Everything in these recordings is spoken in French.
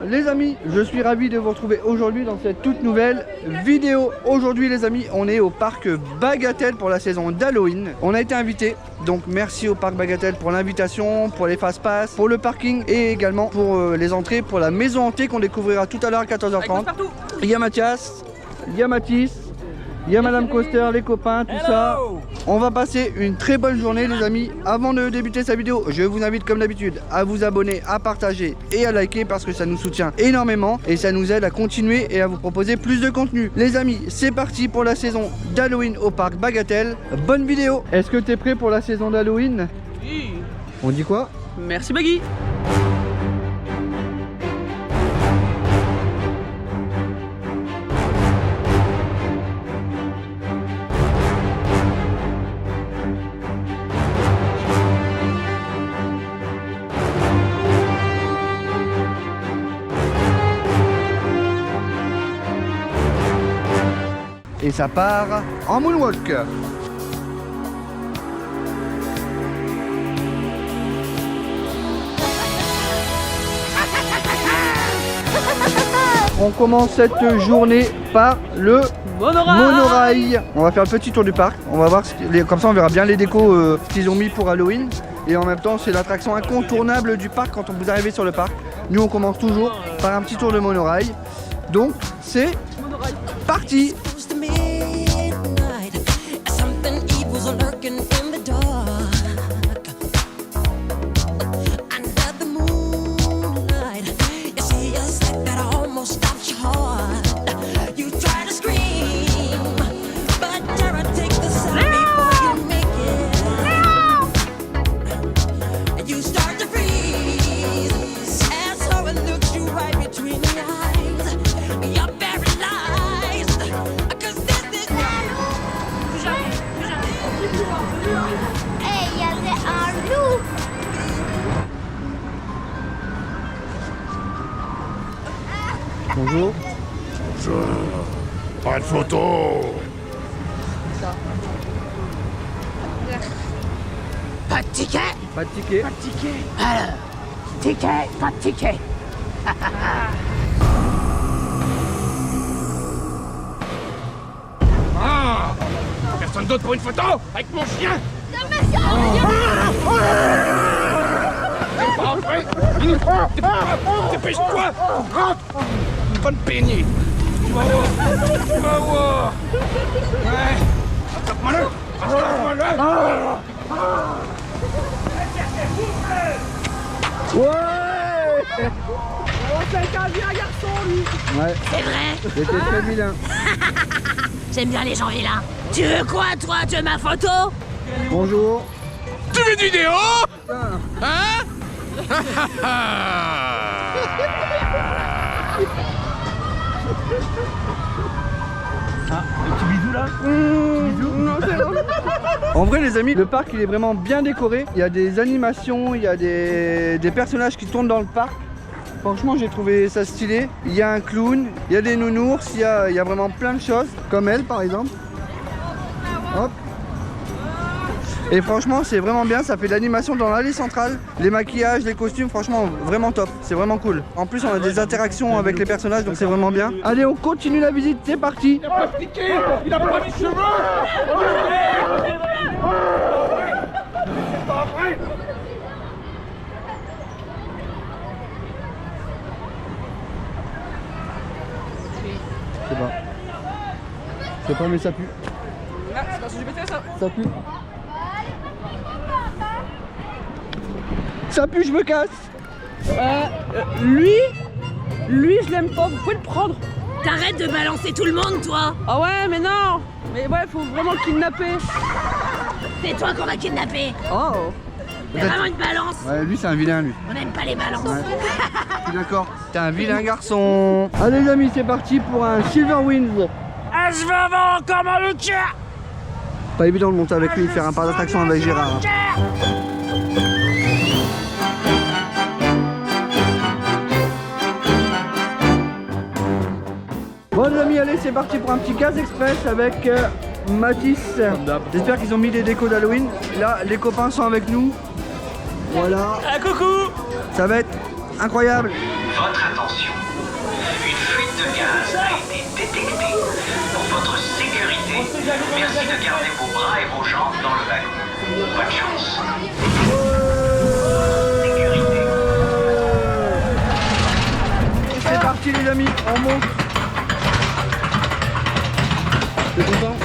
les amis, je suis ravi de vous retrouver aujourd'hui dans cette toute nouvelle vidéo. Aujourd'hui les amis, on est au parc Bagatelle pour la saison d'Halloween. On a été invité, donc merci au parc Bagatelle pour l'invitation, pour les fast-pass, pour le parking et également pour les entrées pour la maison hantée qu'on découvrira tout à l'heure à 14h30. Il y a Mathias, il y a Mathis, il y a Madame Coster, les copains, tout ça. On va passer une très bonne journée les amis. Avant de débuter cette vidéo, je vous invite comme d'habitude à vous abonner, à partager et à liker parce que ça nous soutient énormément et ça nous aide à continuer et à vous proposer plus de contenu. Les amis, c'est parti pour la saison d'Halloween au parc Bagatelle. Bonne vidéo. Est-ce que tu es prêt pour la saison d'Halloween? Oui. On dit quoi? Merci Baggy. Et ça part en moonwalk. On commence cette journée par le monorail. On va faire le petit tour du parc. On va voir, comme ça on verra bien les décos qu'ils ont mis pour Halloween. Et en même temps c'est l'attraction incontournable du parc quand vous arrivez sur le parc. Nous on commence toujours par un petit tour de monorail. Donc c'est parti. Bonjour. Bonjour. Pas de photo. Pas de ticket? Pas de ticket. Pas de ticket. Alors, ticket, pas de ticket. Ah, personne d'autre pour une photo avec mon chien. T'es pas rentré? Dépêche-toi. Rentre. Bonne peignée. Tu vas voir. Tu vas voir. Ouais. Attrape-moi-le. Attrape-moi-le. Ouais. Oh, c'est un vilain garçon lui. Ouais, C'est vrai? c'était très vilain. J'aime bien les gens vilains. Tu veux quoi, toi? Tu veux ma photo? Bonjour. Tu veux une vidéo? Putain. Hein? Un petit bisou là. Non, c'est bon. En vrai les amis, le parc il est vraiment bien décoré. Il y a des animations, il y a des personnages qui tournent dans le parc. Franchement j'ai trouvé ça stylé. Il y a un clown, il y a des nounours, il y a vraiment plein de choses. Comme elle par exemple. Hop. Et franchement c'est vraiment bien, ça fait de l'animation dans l'allée centrale. Les maquillages, les costumes, franchement vraiment top. C'est vraiment cool. En plus on a des interactions avec les personnages donc c'est vraiment bien. Allez on continue la visite, c'est parti. Il a pas piqué. Il a pas mis de cheveux. C'est pas vrai. C'est pas. C'est pas mais ça pue. Ah, c'est pas LGBT ça. Ça pue. Ça pue, je me casse. Lui je l'aime pas, vous pouvez le prendre. T'arrêtes de balancer tout le monde, toi. Ah ouais, mais non. Mais ouais, faut vraiment le kidnapper. C'est toi qu'on va kidnapper. Oh. C'est vraiment une balance. Ouais, lui c'est un vilain lui. On n'aime pas les balances. Ouais. Je suis d'accord. T'es un vilain garçon. Allez les amis, c'est parti pour un Silver Wings. Ah, je vais avoir encore mal au cœur. Pas évident de monter avec lui et faire un parc d'attraction avec Gérard. Hein. Bon les amis, allez c'est parti pour un petit gaz express avec Mathis. J'espère qu'ils ont mis des décos d'Halloween. Là les copains sont avec nous. Voilà. Ah coucou. Ça va être incroyable. votre attention. Une fuite de gaz a été détectée. Pour votre sécurité, merci de garder vos bras et vos jambes dans le wagon. Bonne chance. Sécurité. C'est parti les amis, on monte. T'es content?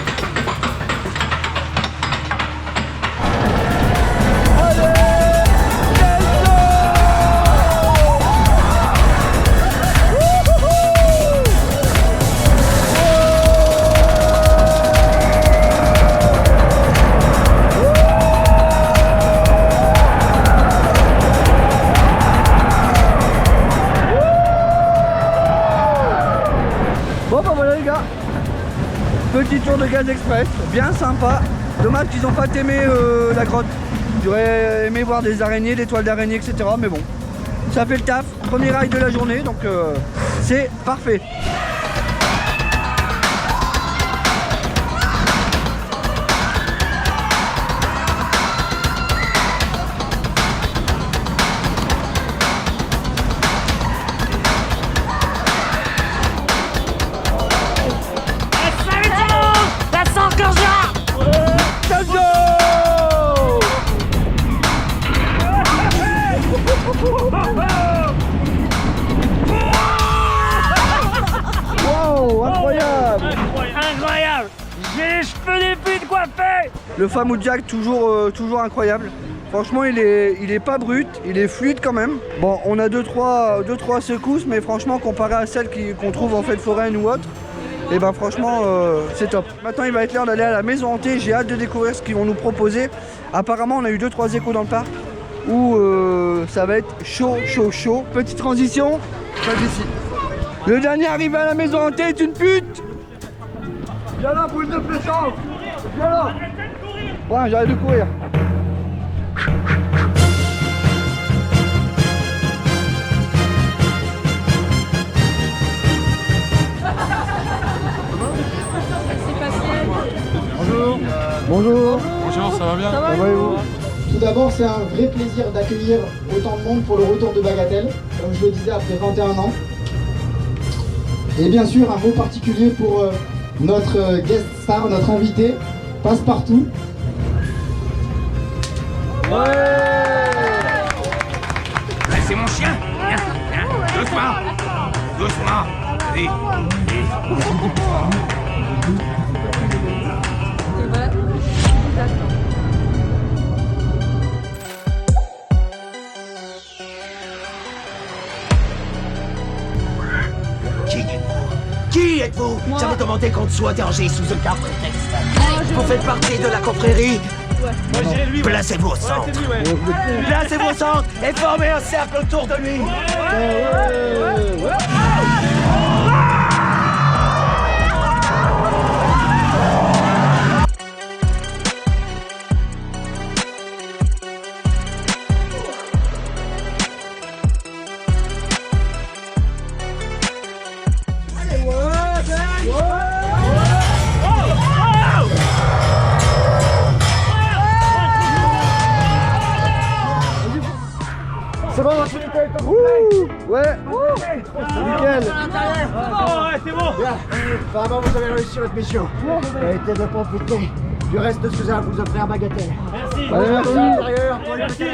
Bon bah voilà les gars, petit tour de gaz express, bien sympa. Dommage qu'ils n'ont pas aimé la grotte. J'aurais aimé voir des araignées, des toiles d'araignées, etc. Mais bon, ça fait le taf. Premier ride de la journée, donc c'est parfait. Wow, incroyable! Incroyable! J'ai les cheveux des putes coiffés! Le Famou Jack toujours incroyable. Franchement il est pas brut, il est fluide quand même. Bon on a 2-3 secousses, mais franchement comparé à celles qu'on trouve en fête foraine ou autre, et ben franchement c'est top. Maintenant il va être l'heure d'aller à la maison hantée, j'ai hâte de découvrir ce qu'ils vont nous proposer. Apparemment on a eu 2-3 échos dans le parc où ça va être chaud. Petite transition, pas d'ici. Le dernier arrivé à la maison hantée est une pute. Viens là, boule de fléchance. Viens là. Ouais, j'arrête de courir. Bonjour. Bonjour. Bonjour, ça va bien? Ça va et vous? Tout d'abord, c'est un vrai plaisir d'accueillir autant de monde pour le retour de Bagatelle, comme je le disais, après 21 ans. Et bien sûr, un mot particulier pour notre guest star, notre invité, Passepartout. C'est mon chien. Viens, viens. Doucement. Allez. Qui êtes-vous? J'avais demandé qu'on soit interrogé sous aucun prétexte. Vous faites partie de la confrérie? Placez-vous au centre. Placez-vous au centre et formez un cercle autour de lui. C'est bon, la finité est complète. Ouais. Nickel. C'est bon! Bien. Apparemment, vous avez réussi votre mission. Ça a été de profiter du reste de ce que ça va vous offrir Bagatelle. Allez, merci. Merci.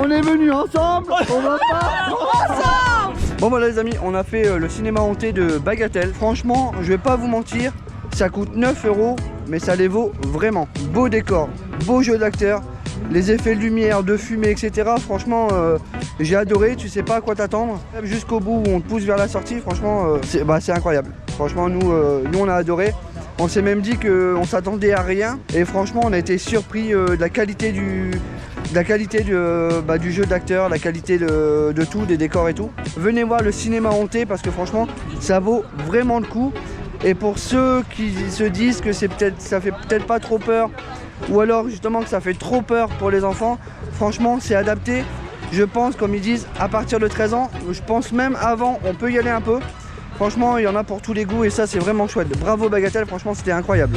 On est venus ensemble. On va pas ensemble. Bon voilà les amis, on a fait le cinéma hanté de Bagatelle. Franchement, je vais pas vous mentir, ça coûte 9 €, mais ça les vaut vraiment. Beau décor, beau jeu d'acteurs. Les effets de lumière, de fumée, etc. Franchement, j'ai adoré. Tu sais pas à quoi t'attendre. Jusqu'au bout où on te pousse vers la sortie, franchement, c'est incroyable. Franchement, nous on a adoré. On s'est même dit qu'on s'attendait à rien. Et franchement, on a été surpris de la qualité du jeu d'acteur, la qualité de tout, des décors et tout. Venez voir le cinéma hanté parce que franchement, ça vaut vraiment le coup. Et pour ceux qui se disent que ça fait peut-être pas trop peur, ou alors justement que ça fait trop peur pour les enfants, franchement c'est adapté. Je pense, comme ils disent, à partir de 13 ans, je pense même avant, on peut y aller un peu. Franchement, il y en a pour tous les goûts et ça c'est vraiment chouette. Bravo Bagatelle, franchement c'était incroyable.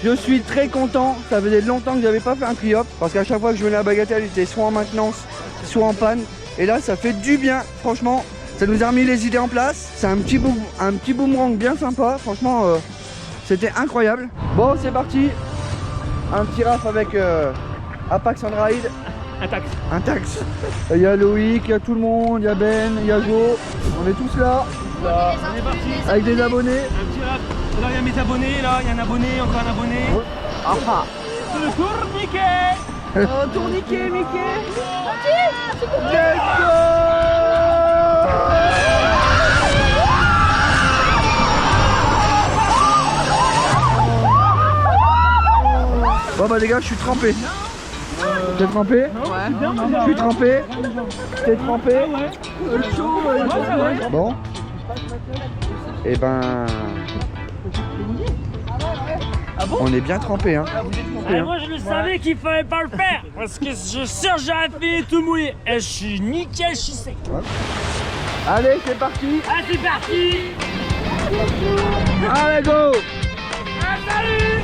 Je suis très content, ça faisait longtemps que j'avais pas fait un tri-hop parce qu'à chaque fois que je venais à Bagatelle, j'étais soit en maintenance, soit en panne. Et là, ça fait du bien, franchement, ça nous a remis les idées en place. C'est un petit boomerang bien sympa, franchement, c'était incroyable. Bon, c'est parti, un petit raf avec Apax and Ride. Un tax. Il y a Loïc, il y a tout le monde, il y a Ben, il y a Jo, on est tous là. On est parti. Avec des abonnés. Un petit rap. Là, il y a mes abonnés, là, il y a un abonné, encore un abonné. Ah. Le tourniquet. Oh, tourniquet, Mickey. Let's go. Bon bah les gars, je suis trempé. T'es trempé? Ouais. Je suis trempé. T'es trempé? Bon. Et ben... on est bien trempé hein. Moi je le savais qu'il fallait pas le faire. Parce que je suis sûr que j'aurais fini tout mouillé. Et je suis nickel, je suis sec. Allez, c'est parti. Ah c'est parti. Allez, go. Ah salut.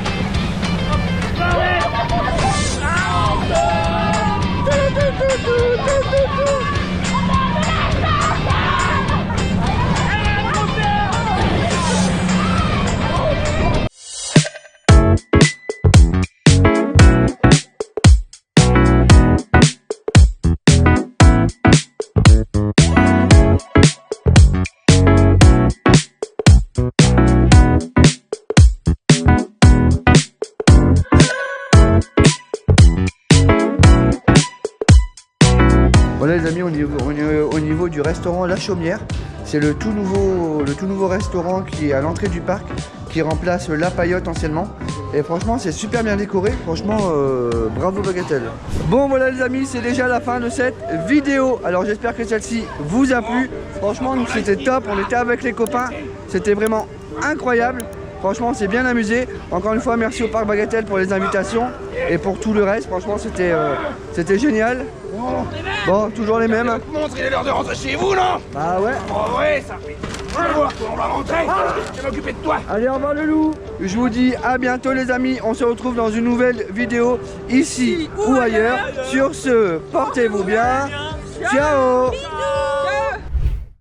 Voilà les amis, on est au niveau du restaurant La Chaumière. C'est le tout nouveau restaurant qui est à l'entrée du parc, qui remplace La Paillote anciennement. Et franchement, c'est super bien décoré. Franchement, bravo Bagatelle. Bon voilà les amis, c'est déjà la fin de cette vidéo. Alors j'espère que celle-ci vous a plu. Franchement, c'était top. On était avec les copains. C'était vraiment incroyable. Franchement, on s'est bien amusé. Encore une fois, merci au Parc Bagatelle pour les invitations et pour tout le reste. Franchement, c'était génial. Bon, toujours les mêmes. Montre, il est l'heure de rentrer chez vous, non? Ah ouais. Oh ouais, ça fait... On va rentrer. Je vais m'occuper de toi. Allez, au revoir le loup. Je vous dis à bientôt les amis. On se retrouve dans une nouvelle vidéo ici ou ailleurs. Sur ce, portez-vous bien. Ciao.